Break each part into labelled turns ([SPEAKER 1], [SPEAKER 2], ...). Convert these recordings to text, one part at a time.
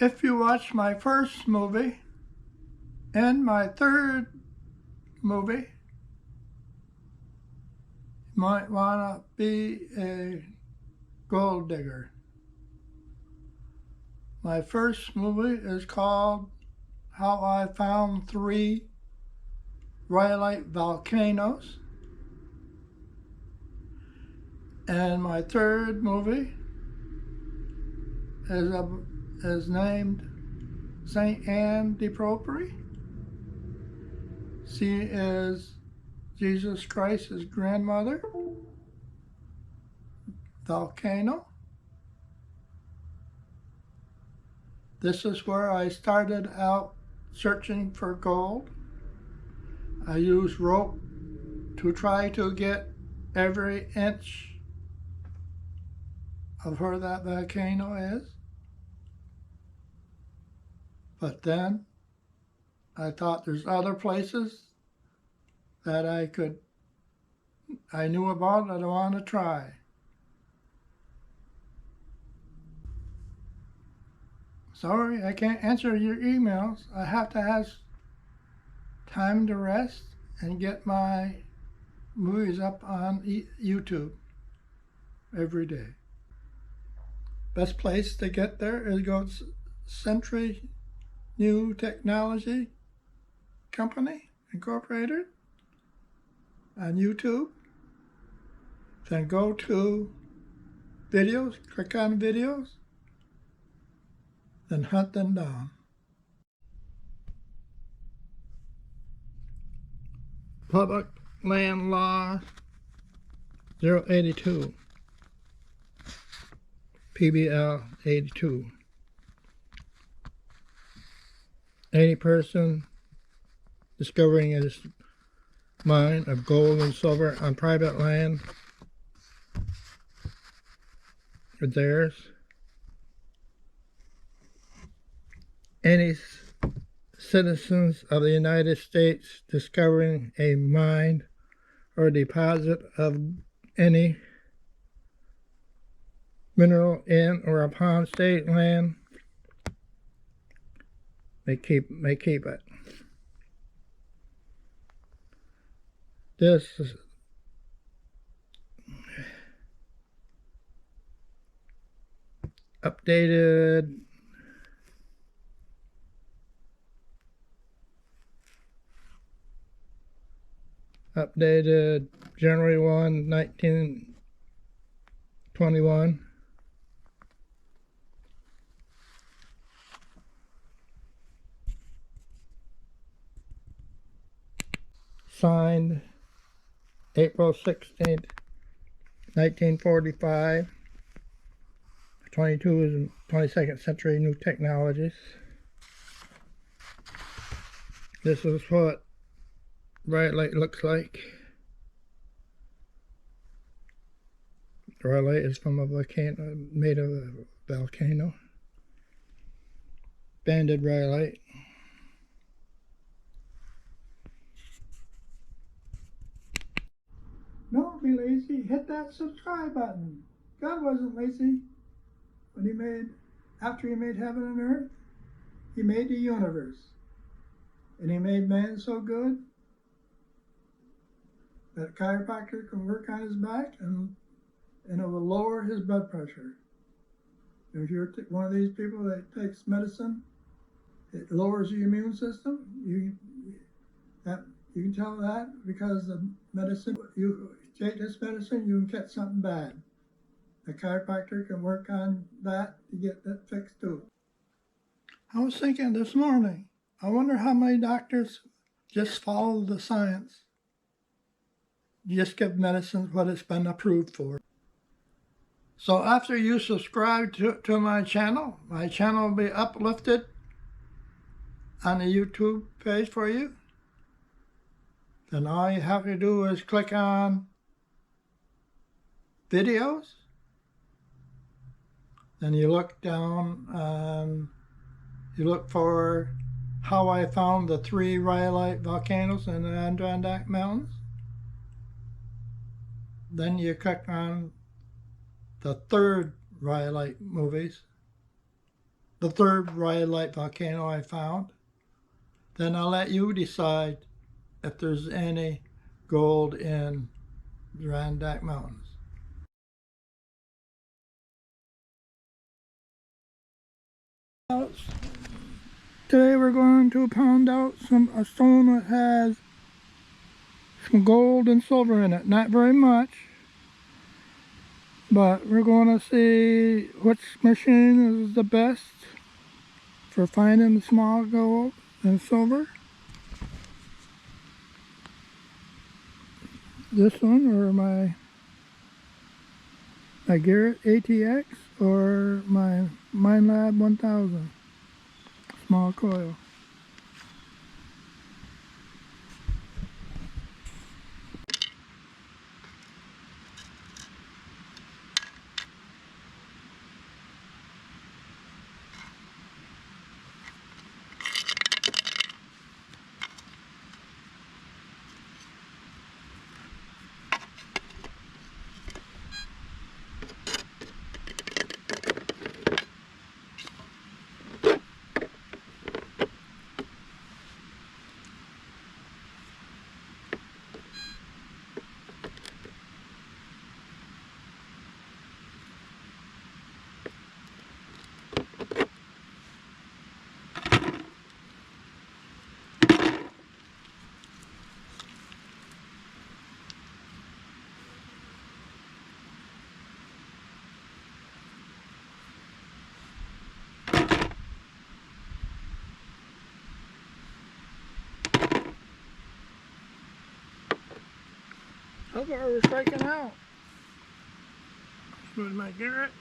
[SPEAKER 1] If you watch my first movie and my third movie, you might want to be a gold digger. My first movie is called How I Found 3 Rhyolite Volcanoes. And my third movie is named St. Anne de Proprie. She is Jesus Christ's grandmother. Volcano. This is where I started out searching for gold. I used rope to try to get every inch of where that volcano is. But then I thought there's other places that I knew about that I want to try. Sorry, I can't answer your emails. I have to have time to rest and get my movies up on YouTube every day. Best place to get there is go to Century New Technology Company Incorporated on YouTube. Then go to videos, click on videos, then hunt them down. Public Land Law 082, PBL 82. Any person discovering a mine of gold and silver on private land or theirs. Any citizens of the United States discovering a mine or deposit of any mineral in or upon state land may keep it. This is updated January 1, 1921. Signed April 16th, 1945. 22 is 22nd Century New Technologies. This is what rhyolite looks like. Rhyolite is from a volcano, made of a volcano. Banded rhyolite. Don't be lazy. Hit that subscribe button. God wasn't lazy when after he made heaven and earth, he made the universe. And he made man so good that a chiropractor can work on his back and it will lower his blood pressure. And if you're one of these people that takes medicine, it lowers your immune system. You can tell that because the medicine, you take this medicine, you can catch something bad. A chiropractor can work on that to get that fixed too. I was thinking this morning, I wonder how many doctors just follow the science. You just give medicine what it's been approved for. So after you subscribe to my channel will be uplifted on the YouTube page for you. Then all you have to do is click on videos. Then you look down and you look for how I found the 3 rhyolite volcanoes in the Adirondack Mountains. Then you click on the 3rd rhyolite movies the third rhyolite volcano I found. Then I'll let you decide if there's any gold in the Adirondack Mountains. Today we're going to pound out a stone that has some gold and silver in it. Not very much, but we're going to see which machine is the best for finding the small gold and silver. This one, or my Garrett ATX, or my MineLab 1000 small coil. So far we're striking out. With my Garrett.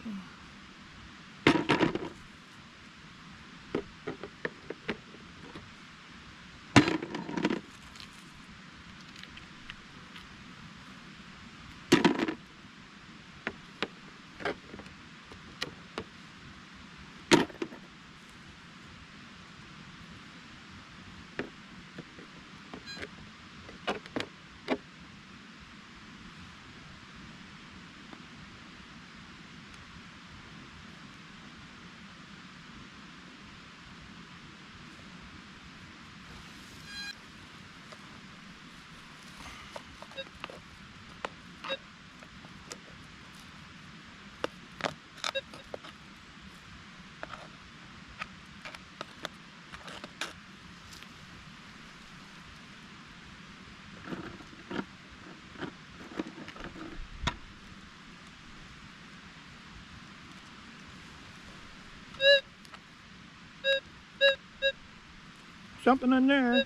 [SPEAKER 1] Something in there.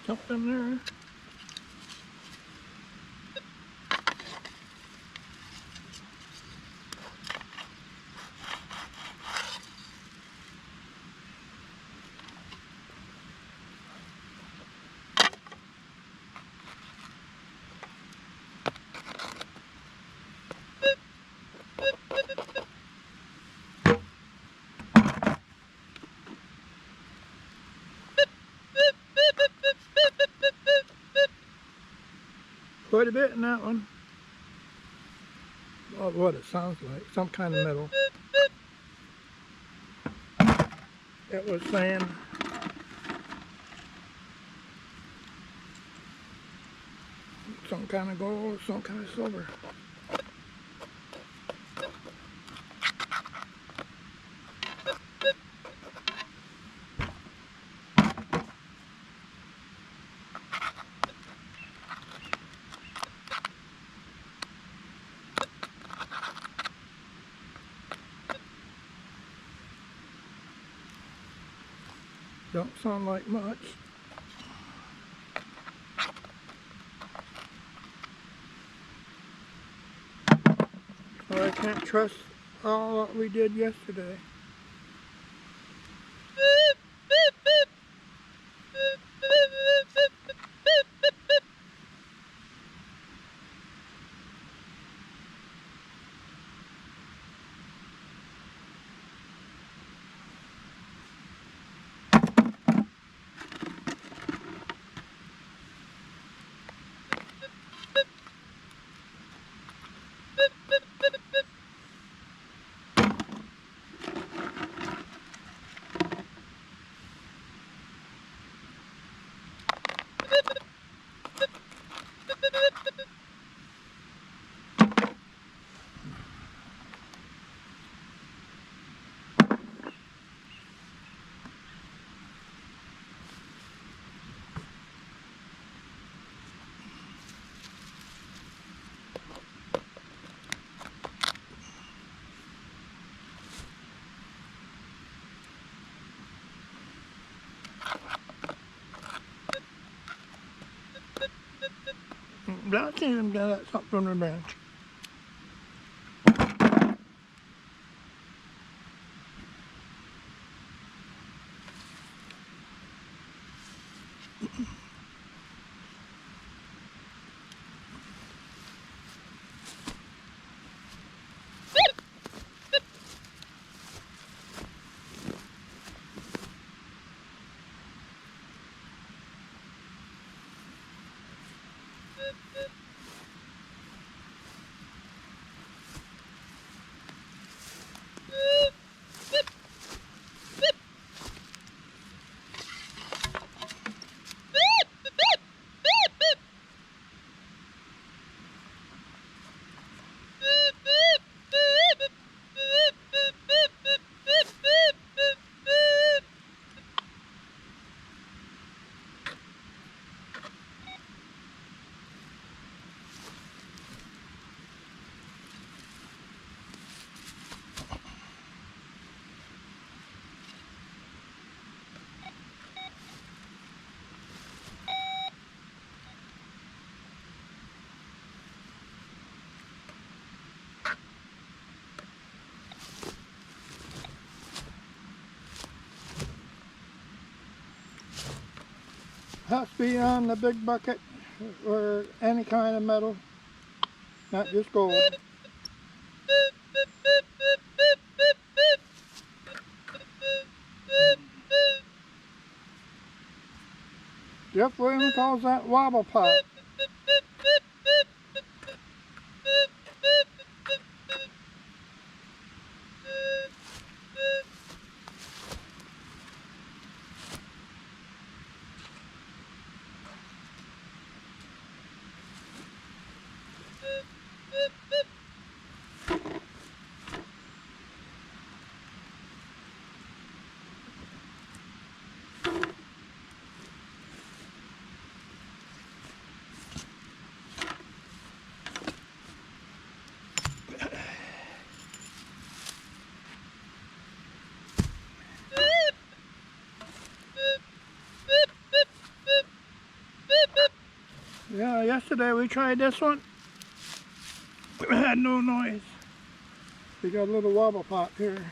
[SPEAKER 1] Something there. Quite a bit in that one. Oh, what it sounds like, some kind of metal. It was saying some kind of gold, some kind of silver. Don't sound like much. So I can't trust all what we did yesterday. I've seen him get that something from the bench. Has to be on the big bucket or any kind of metal, not just gold. Jeff Williams calls that wobble pot. Yeah, yesterday we tried this one. It had no noise. We got a little wobble pot here.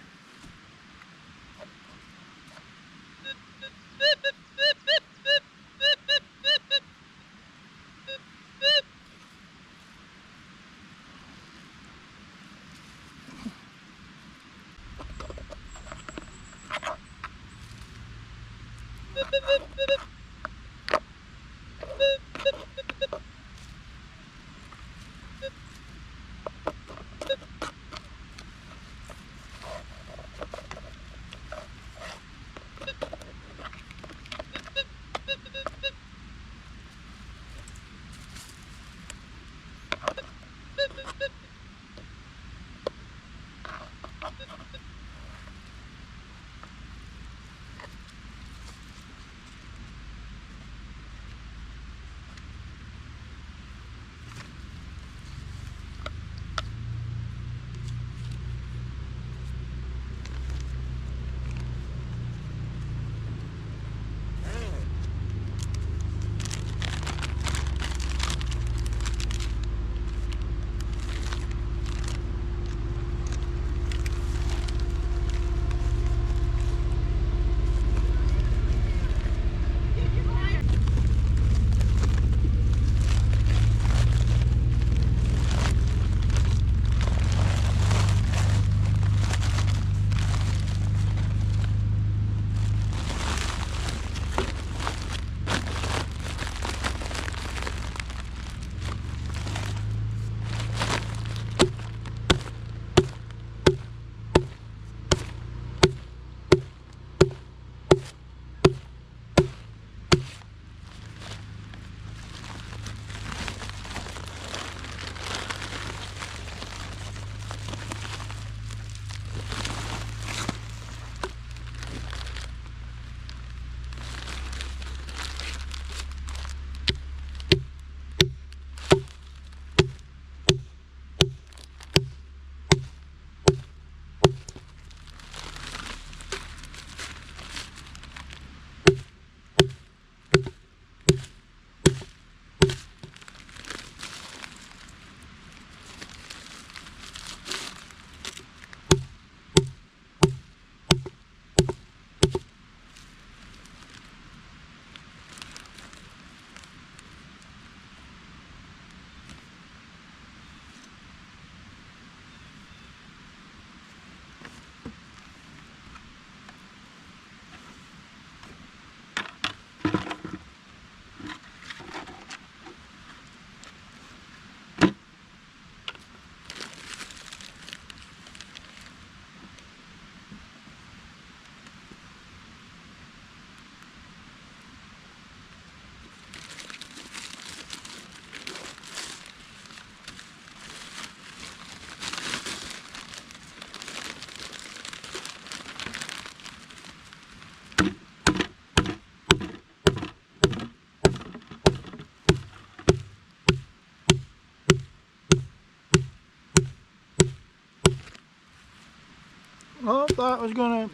[SPEAKER 1] Oh, thought it was gonna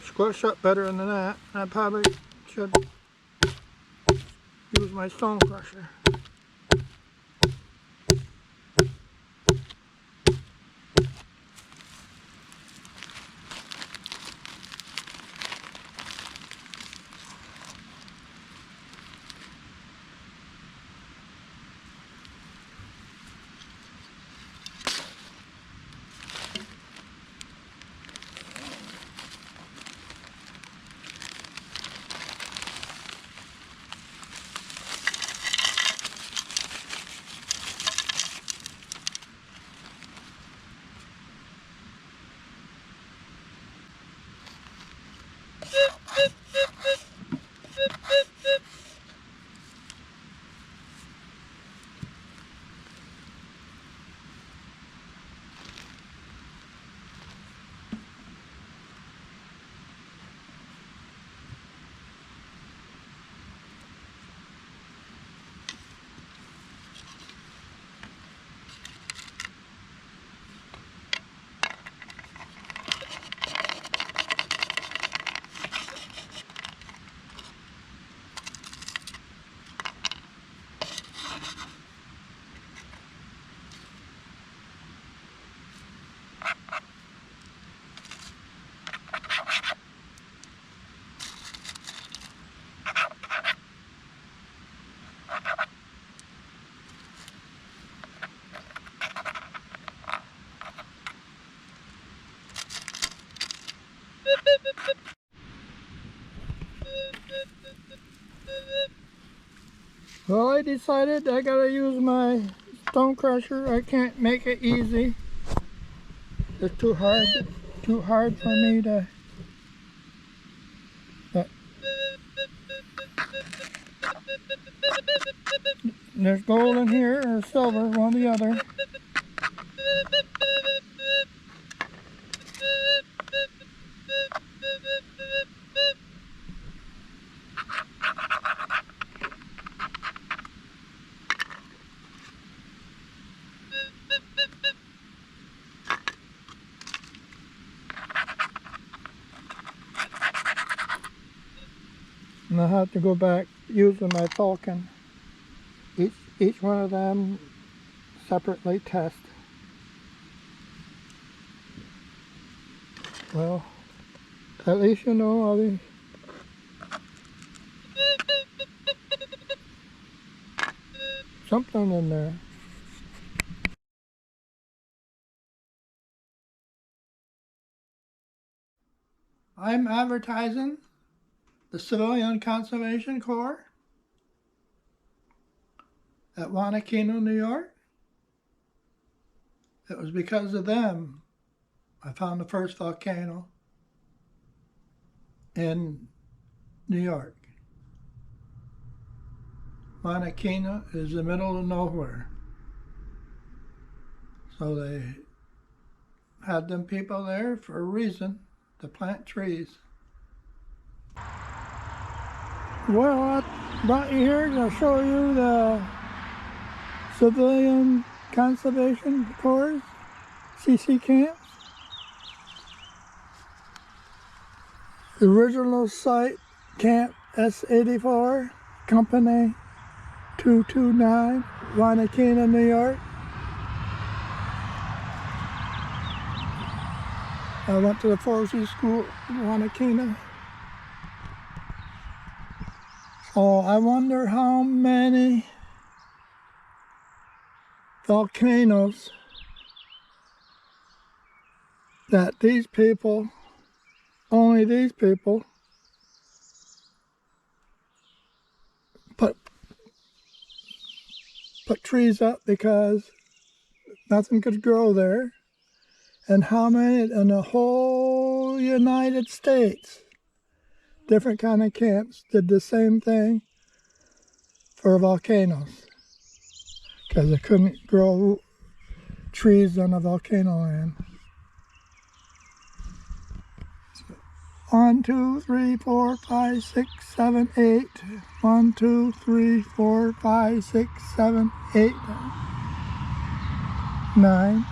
[SPEAKER 1] squish up better than that. I probably should use my stone crusher. Well, I decided I gotta use my stone crusher. I can't make it easy. It's too hard for me to. But there's gold in here or silver, one or the other. And I have to go back using my falcon. Each one of them separately test. Well, at least you know all these. Something in there. I'm advertising the Civilian Conservation Corps at Wanakino, New York. It was because of them I found the first volcano in New York. Wanakino is the middle of nowhere. So they had them people there for a reason, to plant trees. Well, I brought you here to show you the Civilian Conservation Corps, CC camps. The original site, Camp S84, Company 229, Wanakino, New York. I went to the forestry school in Wanakino. So I wonder how many volcanoes that these people, only these people, put trees up because nothing could grow there. And how many in the whole United States, different kind of camps, did the same thing for volcanoes because they couldn't grow trees on a volcano land. 1, 2, 3, 4, 5, 6, 7, 8. 1, 2, 3, 4, 5, 6, 7, 8, 9.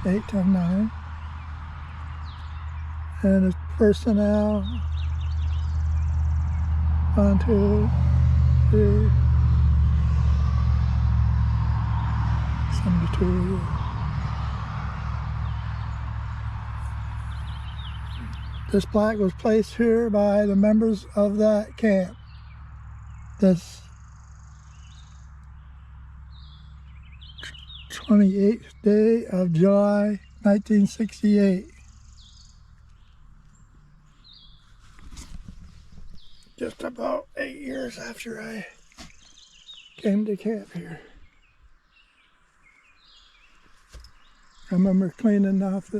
[SPEAKER 1] 8 to 9. And his personnel. 1, 2, 3, 72. This plaque was placed here by the members of that camp. This 28th day of July, 1968. Just about 8 years after I came to camp here. I remember cleaning off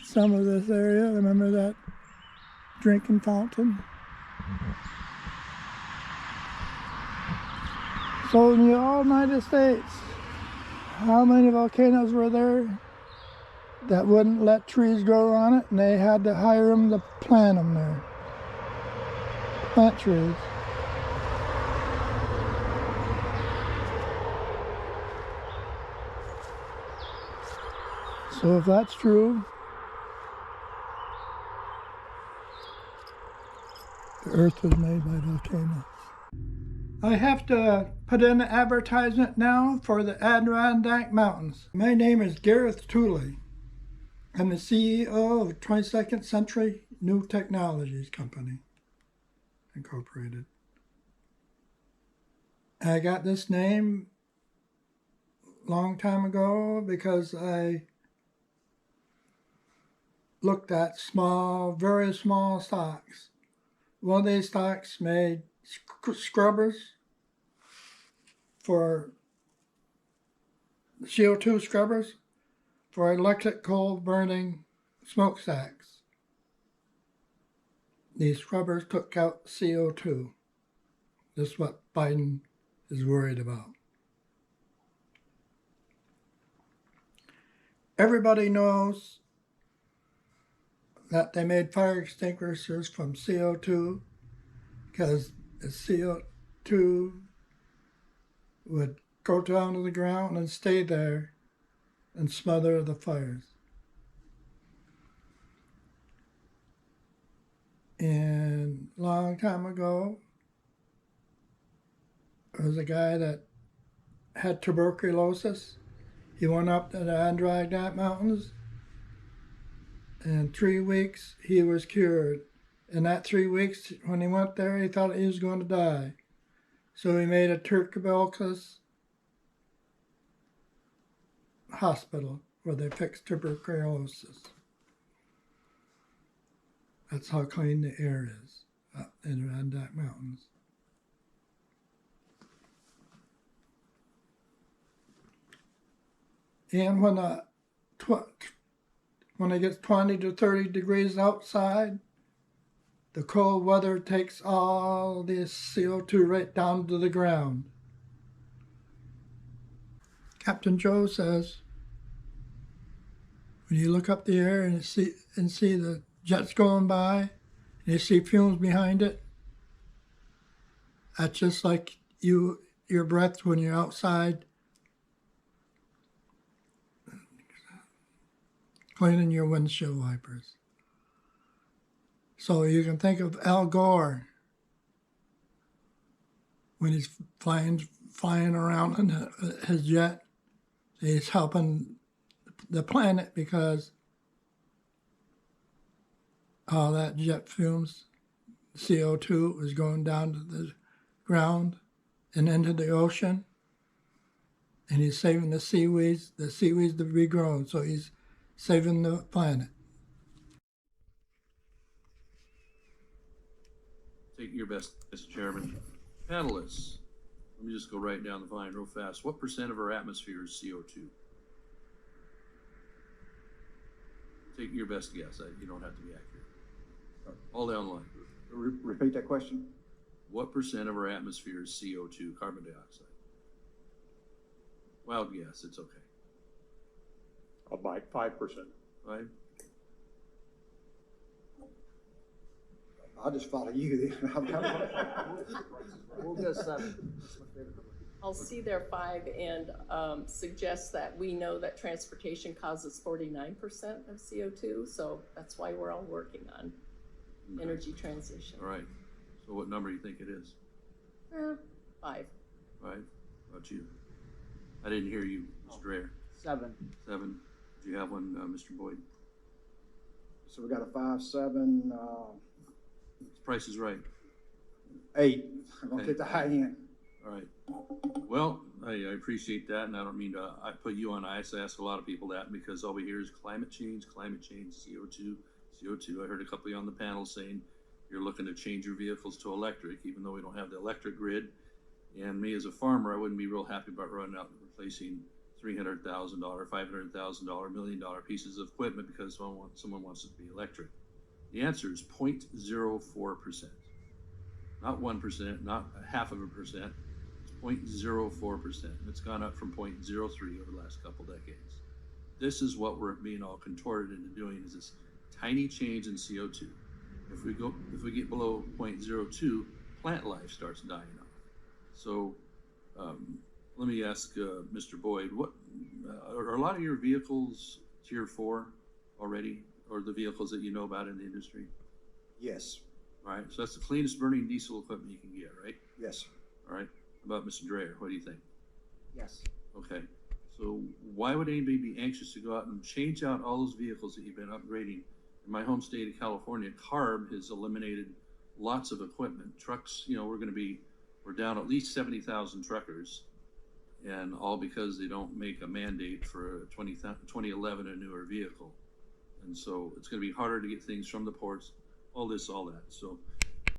[SPEAKER 1] some of this area. I remember that drinking fountain. So in the all United States, how many volcanoes were there that wouldn't let trees grow on it, and they had to hire them to plant them there? Plant trees. So if that's true, the earth was made by volcanoes. I have to put in an advertisement now for the Adirondack Mountains. My name is Gareth Tooley. I'm the CEO of 22nd Century New Technologies Company, Incorporated. I got this name a long time ago because I looked at small, very small stocks. One of these stocks made scrubbers for CO2 scrubbers for electric coal burning smokestacks. These scrubbers took out CO2. This is what Biden is worried about. Everybody knows that they made fire extinguishers from CO2 because the CO2 would go down to the ground and stay there and smother the fires. And a long time ago, there was a guy that had tuberculosis. He went up to the Adirondack Mountains. In 3 weeks, he was cured. In that 3 weeks, when he went there, he thought he was going to die. So he made a tuberculosis hospital where they fixed tuberculosis. That's how clean the air is up in the Adirondack Mountains. And when it gets 20 to 30 degrees outside, the cold weather takes all this CO2 right down to the ground. Captain Joe says, when you look up the air and see the jets going by, and you see fumes behind it, that's just like your breath when you're outside cleaning your windshield wipers. So you can think of Al Gore when he's flying around in his jet. He's helping the planet because all that jet fumes, CO2, is going down to the ground and into the ocean. And he's saving the seaweeds to be grown. So he's saving the planet.
[SPEAKER 2] Take your best, Mr. Chairman. Panelists, let me just go right down the line real fast. What % of our atmosphere is CO2? Take your best guess. You don't have to be accurate. All down the line.
[SPEAKER 3] Repeat that question.
[SPEAKER 2] What % of our atmosphere is CO2, carbon dioxide? Wild guess, it's okay.
[SPEAKER 3] About 5%.
[SPEAKER 2] Right?
[SPEAKER 3] I'll just follow you then.
[SPEAKER 4] We'll go 7.
[SPEAKER 5] I'll see their 5 and suggest that we know that transportation causes 49% of CO2, so that's why we're all working on energy transition.
[SPEAKER 2] All right. So what number do you think it is?
[SPEAKER 5] 5.
[SPEAKER 2] Right? How about you? I didn't hear you, Mr. Dreyer.
[SPEAKER 4] 7.
[SPEAKER 2] 7. Do you have one, Mr. Boyd?
[SPEAKER 3] So we got a 5, 7,
[SPEAKER 2] Price is right.
[SPEAKER 3] 8. I'm gonna
[SPEAKER 2] Okay.
[SPEAKER 3] get the high end.
[SPEAKER 2] All right. Well, I appreciate that, and I don't mean to I put you on ice. I ask a lot of people that because all we hear is climate change, CO2, CO2. I heard a couple of you on the panel saying you're looking to change your vehicles to electric, even though we don't have the electric grid. And me as a farmer, I wouldn't be real happy about running out and replacing $300,000, $500,000, $1 million pieces of equipment because someone wants it to be electric. The answer is 0.04%. Not 1%, not a half of a percent. It's 0.04%. It's gone up from 0.03 over the last couple decades. This is what we're being all contorted into doing, is this tiny change in CO2. If we get below 0.02, plant life starts dying off. So let me ask Mr. Boyd, what are a lot of your vehicles Tier 4 already, or the vehicles that you know about in the industry?
[SPEAKER 3] Yes.
[SPEAKER 2] All right, so that's the cleanest burning diesel equipment you can get, right?
[SPEAKER 3] Yes.
[SPEAKER 2] All right, how about Mr. Dreyer? What do you think?
[SPEAKER 4] Yes.
[SPEAKER 2] Okay, so why would anybody be anxious to go out and change out all those vehicles that you've been upgrading? In my home state of California, CARB has eliminated lots of equipment. Trucks, we're down at least 70,000 truckers, and all because they don't make a mandate for a 2011 a newer vehicle. And so it's going to be harder to get things from the ports, all that. So